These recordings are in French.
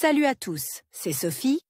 Salut à tous, c'est Sophie.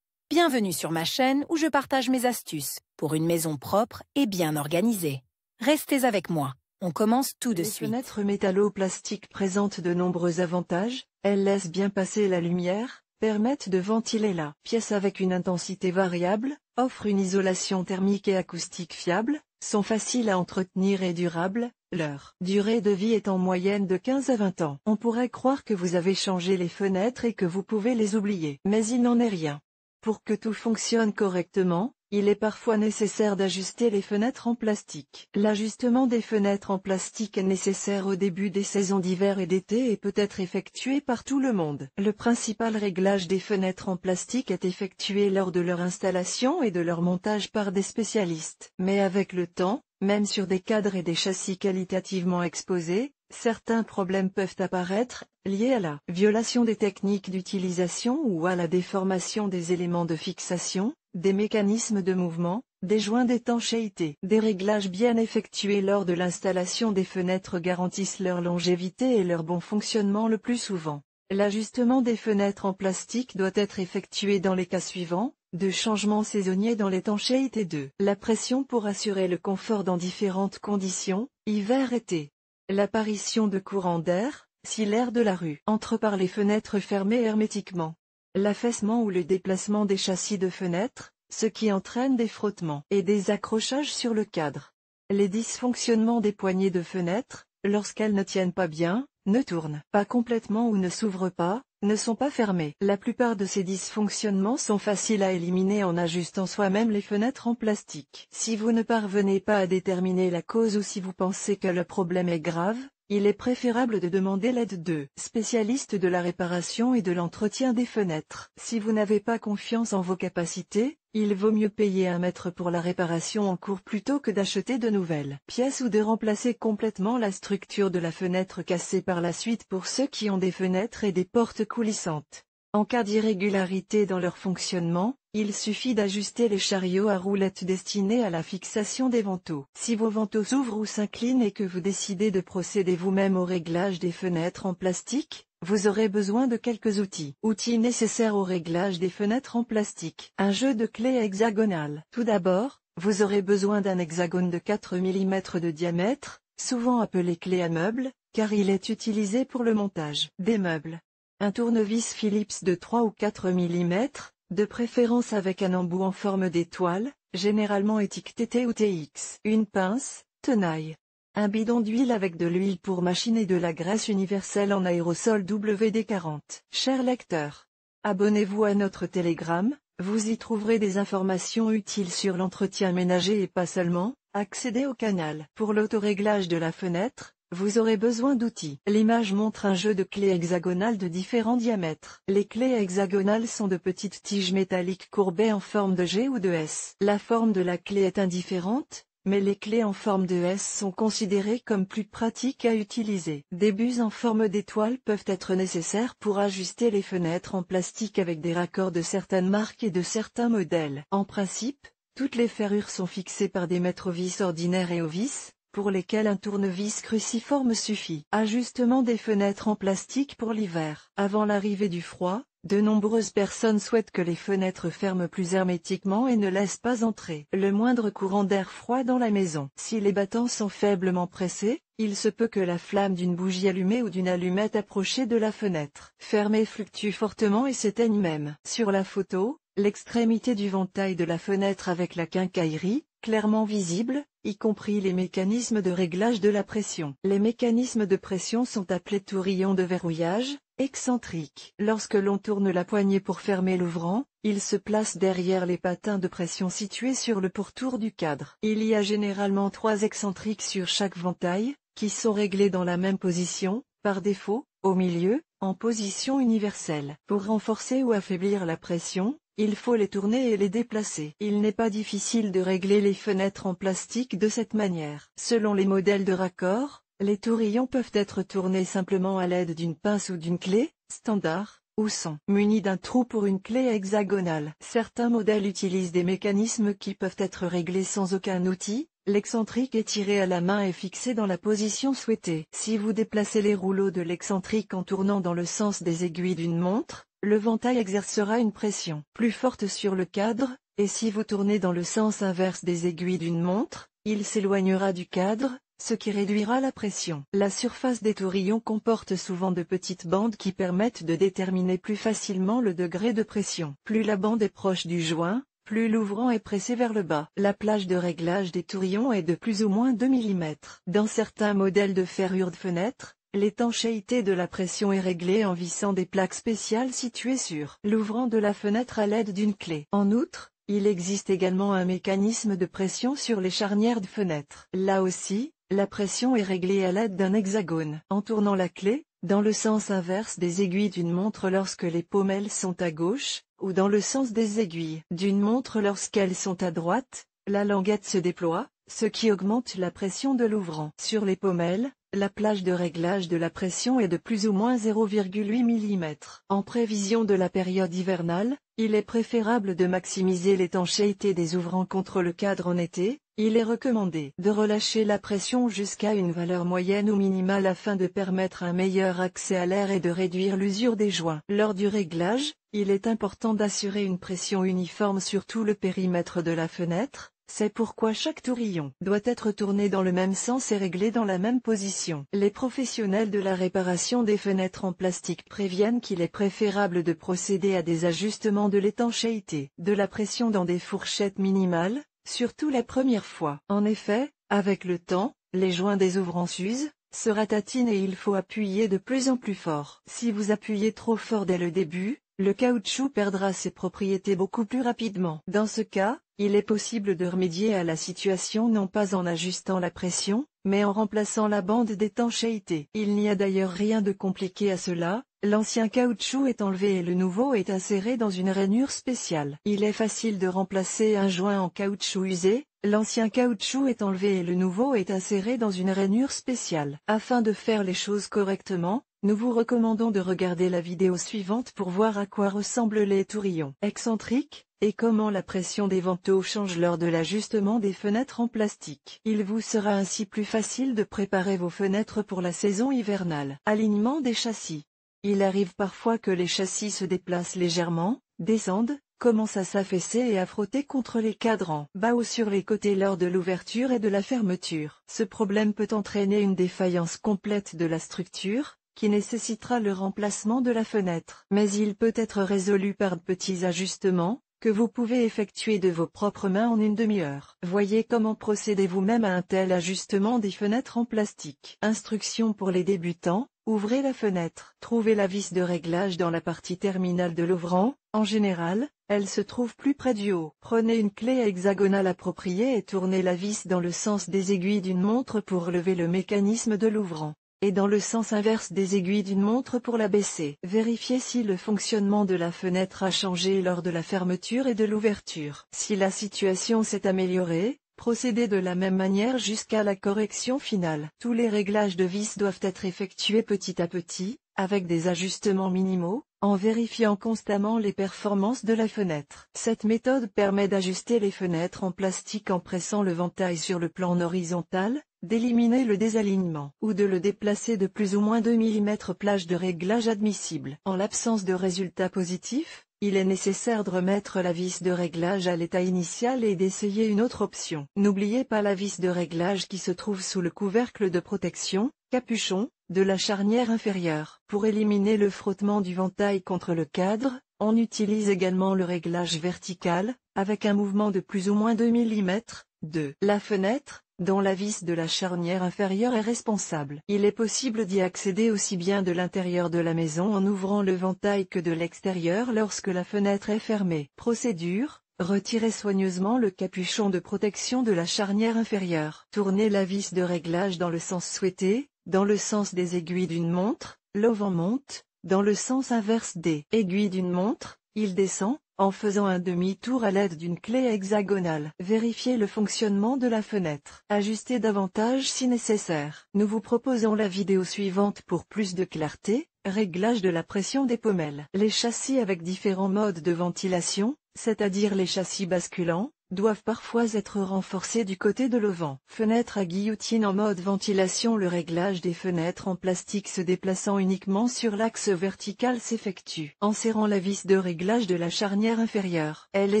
Bienvenue sur ma chaîne où je partage mes astuces pour une maison propre et bien organisée. Restez avec moi, on commence tout de suite. Les fenêtres métallo-plastiques présentent de nombreux avantages. Elles laissent bien passer la lumière, permettent de ventiler la pièce avec une intensité variable, offrent une isolation thermique et acoustique fiable, sont faciles à entretenir et durables. Leur durée de vie est en moyenne de 15 à 20 ans. On pourrait croire que vous avez changé les fenêtres et que vous pouvez les oublier. Mais il n'en est rien. Pour que tout fonctionne correctement, il est parfois nécessaire d'ajuster les fenêtres en plastique. L'ajustement des fenêtres en plastique est nécessaire au début des saisons d'hiver et d'été et peut être effectué par tout le monde. Le principal réglage des fenêtres en plastique est effectué lors de leur installation et de leur montage par des spécialistes. Mais avec le temps, même sur des cadres et des châssis qualitativement exposés, certains problèmes peuvent apparaître, liés à la violation des techniques d'utilisation ou à la déformation des éléments de fixation, des mécanismes de mouvement, des joints d'étanchéité. Des réglages bien effectués lors de l'installation des fenêtres garantissent leur longévité et leur bon fonctionnement le plus souvent. L'ajustement des fenêtres en plastique doit être effectué dans les cas suivants: de changements saisonniers dans l'étanchéité, de la pression pour assurer le confort dans différentes conditions, hiver-été. L'apparition de courants d'air, si l'air de la rue entre par les fenêtres fermées hermétiquement. L'affaissement ou le déplacement des châssis de fenêtres, ce qui entraîne des frottements et des accrochages sur le cadre. Les dysfonctionnements des poignées de fenêtres, lorsqu'elles ne tiennent pas bien, ne tournent pas complètement ou ne s'ouvrent pas, ne sont pas fermées. La plupart de ces dysfonctionnements sont faciles à éliminer en ajustant soi-même les fenêtres en plastique. Si vous ne parvenez pas à déterminer la cause ou si vous pensez que le problème est grave, il est préférable de demander l'aide de spécialistes de la réparation et de l'entretien des fenêtres. Si vous n'avez pas confiance en vos capacités, il vaut mieux payer un maître pour la réparation en cours plutôt que d'acheter de nouvelles pièces ou de remplacer complètement la structure de la fenêtre cassée par la suite pour ceux qui ont des fenêtres et des portes coulissantes. En cas d'irrégularité dans leur fonctionnement, il suffit d'ajuster les chariots à roulettes destinés à la fixation des vantaux. Si vos vantaux s'ouvrent ou s'inclinent et que vous décidez de procéder vous-même au réglage des fenêtres en plastique, vous aurez besoin de quelques outils. Outils nécessaires au réglage des fenêtres en plastique. Un jeu de clés hexagonal. Tout d'abord, vous aurez besoin d'un hexagone de 4 mm de diamètre, souvent appelé clé à meuble, car il est utilisé pour le montage des meubles. Un tournevis Phillips de 3 ou 4 mm, de préférence avec un embout en forme d'étoile, généralement étiqueté ou TX. Une pince, tenaille. Un bidon d'huile avec de l'huile pour machine et de la graisse universelle en aérosol WD-40. Cher lecteur, abonnez-vous à notre Telegram, vous y trouverez des informations utiles sur l'entretien ménager et pas seulement. Accédez au canal. Pour l'autoréglage de la fenêtre, vous aurez besoin d'outils. L'image montre un jeu de clés hexagonales de différents diamètres. Les clés hexagonales sont de petites tiges métalliques courbées en forme de G ou de S. La forme de la clé est indifférente, mais les clés en forme de S sont considérées comme plus pratiques à utiliser. Des buts en forme d'étoile peuvent être nécessaires pour ajuster les fenêtres en plastique avec des raccords de certaines marques et de certains modèles. En principe, toutes les ferrures sont fixées par des mètres-vis ordinaires et au vis, pour lesquels un tournevis cruciforme suffit. Ajustement des fenêtres en plastique pour l'hiver. Avant l'arrivée du froid, de nombreuses personnes souhaitent que les fenêtres ferment plus hermétiquement et ne laissent pas entrer le moindre courant d'air froid dans la maison. Si les battants sont faiblement pressés, il se peut que la flamme d'une bougie allumée ou d'une allumette approchée de la fenêtre fermée fluctue fortement et s'éteigne même. Sur la photo, l'extrémité du ventail de la fenêtre avec la quincaillerie, clairement visible, y compris les mécanismes de réglage de la pression. Les mécanismes de pression sont appelés tourillons de verrouillage, excentriques. Lorsque l'on tourne la poignée pour fermer l'ouvrant, il se place derrière les patins de pression situés sur le pourtour du cadre. Il y a généralement 3 excentriques sur chaque ventail, qui sont réglés dans la même position, par défaut, au milieu, en position universelle. Pour renforcer ou affaiblir la pression, il faut les tourner et les déplacer. Il n'est pas difficile de régler les fenêtres en plastique de cette manière. Selon les modèles de raccord, les tourillons peuvent être tournés simplement à l'aide d'une pince ou d'une clé, standard, ou sont munis d'un trou pour une clé hexagonale. Certains modèles utilisent des mécanismes qui peuvent être réglés sans aucun outil. L'excentrique est tiré à la main et fixé dans la position souhaitée. Si vous déplacez les rouleaux de l'excentrique en tournant dans le sens des aiguilles d'une montre, le ventail exercera une pression plus forte sur le cadre, et si vous tournez dans le sens inverse des aiguilles d'une montre, il s'éloignera du cadre, ce qui réduira la pression. La surface des tourillons comporte souvent de petites bandes qui permettent de déterminer plus facilement le degré de pression. Plus la bande est proche du joint, plus l'ouvrant est pressé vers le bas. La plage de réglage des tourillons est de plus ou moins 2 mm. Dans certains modèles de ferrure de fenêtre, l'étanchéité de la pression est réglée en vissant des plaques spéciales situées sur l'ouvrant de la fenêtre à l'aide d'une clé. En outre, il existe également un mécanisme de pression sur les charnières de fenêtre. Là aussi, la pression est réglée à l'aide d'un hexagone. En tournant la clé, dans le sens inverse des aiguilles d'une montre lorsque les pommelles sont à gauche, ou dans le sens des aiguilles d'une montre lorsqu'elles sont à droite, la languette se déploie, ce qui augmente la pression de l'ouvrant. Sur les pommelles, la plage de réglage de la pression est de plus ou moins 0,8 mm. En prévision de la période hivernale, il est préférable de maximiser l'étanchéité des ouvrants contre le cadre en été. Il est recommandé de relâcher la pression jusqu'à une valeur moyenne ou minimale afin de permettre un meilleur accès à l'air et de réduire l'usure des joints. Lors du réglage, il est important d'assurer une pression uniforme sur tout le périmètre de la fenêtre. C'est pourquoi chaque tourillon doit être tourné dans le même sens et réglé dans la même position. Les professionnels de la réparation des fenêtres en plastique préviennent qu'il est préférable de procéder à des ajustements de l'étanchéité de la pression dans des fourchettes minimales, surtout la première fois. En effet, avec le temps, les joints des ouvrants s'usent, se ratatinent et il faut appuyer de plus en plus fort. Si vous appuyez trop fort dès le début, le caoutchouc perdra ses propriétés beaucoup plus rapidement. Dans ce cas, il est possible de remédier à la situation non pas en ajustant la pression, mais en remplaçant la bande d'étanchéité. Il n'y a d'ailleurs rien de compliqué à cela, l'ancien caoutchouc est enlevé et le nouveau est inséré dans une rainure spéciale. Il est facile de remplacer un joint en caoutchouc usé, l'ancien caoutchouc est enlevé et le nouveau est inséré dans une rainure spéciale. Afin de faire les choses correctement, nous vous recommandons de regarder la vidéo suivante pour voir à quoi ressemblent les tourillons excentriques, et comment la pression des vantaux change lors de l'ajustement des fenêtres en plastique. Il vous sera ainsi plus facile de préparer vos fenêtres pour la saison hivernale. Alignement des châssis. Il arrive parfois que les châssis se déplacent légèrement, descendent, commencent à s'affaisser et à frotter contre les cadrans bas ou sur les côtés lors de l'ouverture et de la fermeture. Ce problème peut entraîner une défaillance complète de la structure, qui nécessitera le remplacement de la fenêtre. Mais il peut être résolu par de petits ajustements, que vous pouvez effectuer de vos propres mains en une demi-heure. Voyez comment procéder vous-même à un tel ajustement des fenêtres en plastique. Instructions pour les débutants. Ouvrez la fenêtre. Trouvez la vis de réglage dans la partie terminale de l'ouvrant. En général, elle se trouve plus près du haut. Prenez une clé hexagonale appropriée et tournez la vis dans le sens des aiguilles d'une montre pour lever le mécanisme de l'ouvrant, et dans le sens inverse des aiguilles d'une montre pour la baisser. Vérifiez si le fonctionnement de la fenêtre a changé lors de la fermeture et de l'ouverture. Si la situation s'est améliorée, procédez de la même manière jusqu'à la correction finale. Tous les réglages de vis doivent être effectués petit à petit, avec des ajustements minimaux, en vérifiant constamment les performances de la fenêtre. Cette méthode permet d'ajuster les fenêtres en plastique en pressant le ventail sur le plan horizontal, d'éliminer le désalignement, ou de le déplacer de plus ou moins 2 mm. Plage de réglage admissible. En l'absence de résultats positifs, il est nécessaire de remettre la vis de réglage à l'état initial et d'essayer une autre option. N'oubliez pas la vis de réglage qui se trouve sous le couvercle de protection, capuchon, de la charnière inférieure. Pour éliminer le frottement du ventail contre le cadre, on utilise également le réglage vertical, avec un mouvement de plus ou moins 2 mm, de la fenêtre, dont la vis de la charnière inférieure est responsable. Il est possible d'y accéder aussi bien de l'intérieur de la maison en ouvrant le ventail que de l'extérieur lorsque la fenêtre est fermée. Procédure: retirez soigneusement le capuchon de protection de la charnière inférieure. Tournez la vis de réglage dans le sens souhaité, dans le sens des aiguilles d'une montre, l'auvent monte, dans le sens inverse des aiguilles d'une montre, il descend, en faisant un demi-tour à l'aide d'une clé hexagonale. Vérifiez le fonctionnement de la fenêtre. Ajustez davantage si nécessaire. Nous vous proposons la vidéo suivante pour plus de clarté. Réglage de la pression des pommelles. Les châssis avec différents modes de ventilation, c'est-à-dire les châssis basculants, doivent parfois être renforcés du côté de l'auvent. Fenêtre à guillotine en mode ventilation. Le réglage des fenêtres en plastique se déplaçant uniquement sur l'axe vertical s'effectue en serrant la vis de réglage de la charnière inférieure. Elle est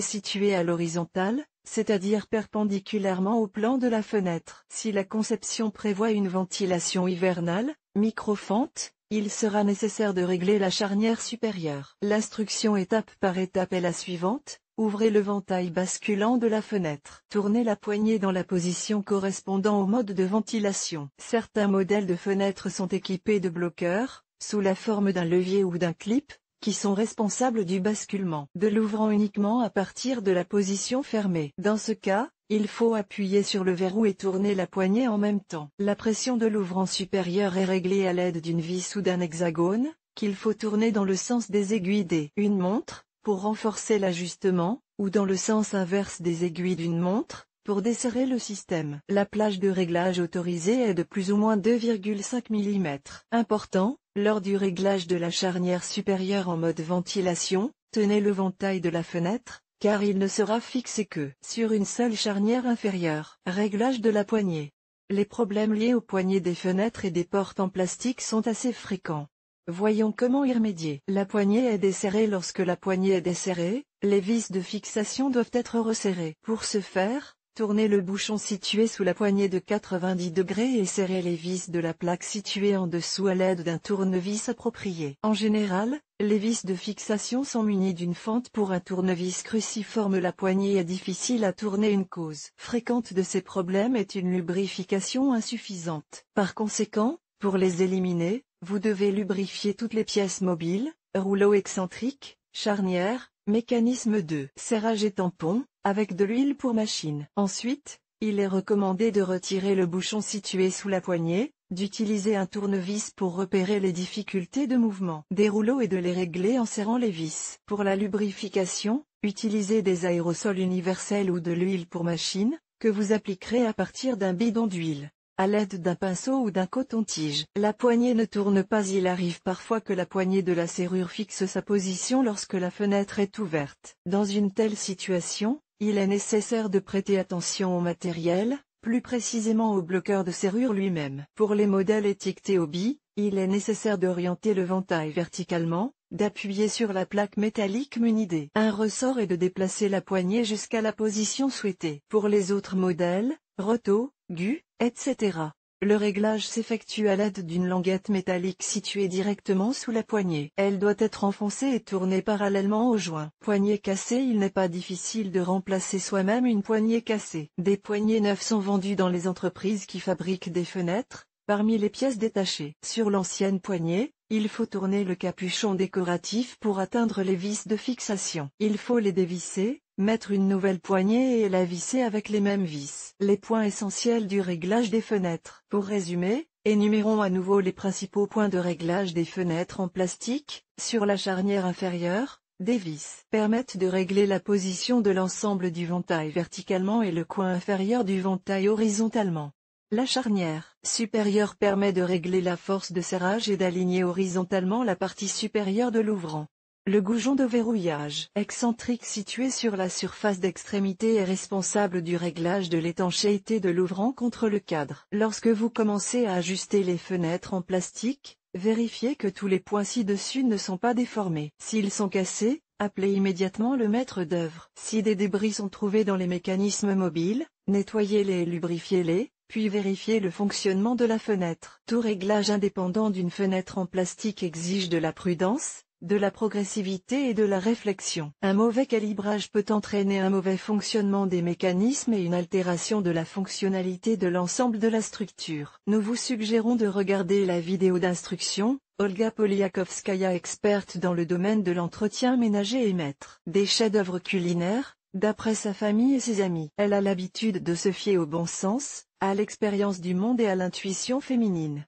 située à l'horizontale, c'est-à-dire perpendiculairement au plan de la fenêtre. Si la conception prévoit une ventilation hivernale, microfente, il sera nécessaire de régler la charnière supérieure. L'instruction étape par étape est la suivante. Ouvrez le ventail basculant de la fenêtre. Tournez la poignée dans la position correspondant au mode de ventilation. Certains modèles de fenêtres sont équipés de bloqueurs, sous la forme d'un levier ou d'un clip, qui sont responsables du basculement de l'ouvrant uniquement à partir de la position fermée. Dans ce cas, il faut appuyer sur le verrou et tourner la poignée en même temps. La pression de l'ouvrant supérieur est réglée à l'aide d'une vis ou d'un hexagone, qu'il faut tourner dans le sens des aiguilles d'une montre, pour renforcer l'ajustement, ou dans le sens inverse des aiguilles d'une montre, pour desserrer le système. La plage de réglage autorisée est de plus ou moins 2,5 mm. Important, lors du réglage de la charnière supérieure en mode ventilation, tenez le ventail de la fenêtre, car il ne sera fixé que sur une seule charnière inférieure. Réglage de la poignée. Les problèmes liés aux poignées des fenêtres et des portes en plastique sont assez fréquents. Voyons comment y remédier. La poignée est desserrée. Lorsque la poignée est desserrée, les vis de fixation doivent être resserrées. Pour ce faire, tournez le bouchon situé sous la poignée de 90 degrés et serrez les vis de la plaque située en dessous à l'aide d'un tournevis approprié. En général, les vis de fixation sont munies d'une fente pour un tournevis cruciforme. La poignée est difficile à tourner. Une cause fréquente de ces problèmes est une lubrification insuffisante. Par conséquent, pour les éliminer, vous devez lubrifier toutes les pièces mobiles, rouleaux excentriques, charnières, mécanismes de serrage et tampons, avec de l'huile pour machine. Ensuite, il est recommandé de retirer le bouchon situé sous la poignée, d'utiliser un tournevis pour repérer les difficultés de mouvement des rouleaux et de les régler en serrant les vis. Pour la lubrification, utilisez des aérosols universels ou de l'huile pour machine, que vous appliquerez à partir d'un bidon d'huile, à l'aide d'un pinceau ou d'un coton-tige. La poignée ne tourne pas. Il arrive parfois que la poignée de la serrure fixe sa position lorsque la fenêtre est ouverte. Dans une telle situation, il est nécessaire de prêter attention au matériel, plus précisément au bloqueur de serrure lui-même. Pour les modèles étiquetés Hobby, il est nécessaire d'orienter le ventail verticalement, d'appuyer sur la plaque métallique munie d'un ressort et de déplacer la poignée jusqu'à la position souhaitée. Pour les autres modèles, Roto, Gu, etc., le réglage s'effectue à l'aide d'une languette métallique située directement sous la poignée. Elle doit être enfoncée et tournée parallèlement au joint. Poignée cassée. Il n'est pas difficile de remplacer soi-même une poignée cassée. Des poignées neuves sont vendues dans les entreprises qui fabriquent des fenêtres, parmi les pièces détachées. Sur l'ancienne poignée, il faut tourner le capuchon décoratif pour atteindre les vis de fixation. Il faut les dévisser, mettre une nouvelle poignée et la visser avec les mêmes vis. Les points essentiels du réglage des fenêtres. Pour résumer, énumérons à nouveau les principaux points de réglage des fenêtres en plastique. Sur la charnière inférieure, des vis permettent de régler la position de l'ensemble du ventail verticalement et le coin inférieur du ventail horizontalement. La charnière supérieure permet de régler la force de serrage et d'aligner horizontalement la partie supérieure de l'ouvrant. Le goujon de verrouillage excentrique situé sur la surface d'extrémité est responsable du réglage de l'étanchéité de l'ouvrant contre le cadre. Lorsque vous commencez à ajuster les fenêtres en plastique, vérifiez que tous les points ci-dessus ne sont pas déformés. S'ils sont cassés, appelez immédiatement le maître d'œuvre. Si des débris sont trouvés dans les mécanismes mobiles, nettoyez-les et lubrifiez-les, puis vérifiez le fonctionnement de la fenêtre. Tout réglage indépendant d'une fenêtre en plastique exige de la prudence, de la progressivité et de la réflexion. Un mauvais calibrage peut entraîner un mauvais fonctionnement des mécanismes et une altération de la fonctionnalité de l'ensemble de la structure. Nous vous suggérons de regarder la vidéo d'instruction. Olga Poliakovskaya, experte dans le domaine de l'entretien ménager et maître des chefs-d'œuvre culinaires, d'après sa famille et ses amis. Elle a l'habitude de se fier au bon sens, à l'expérience du monde et à l'intuition féminine.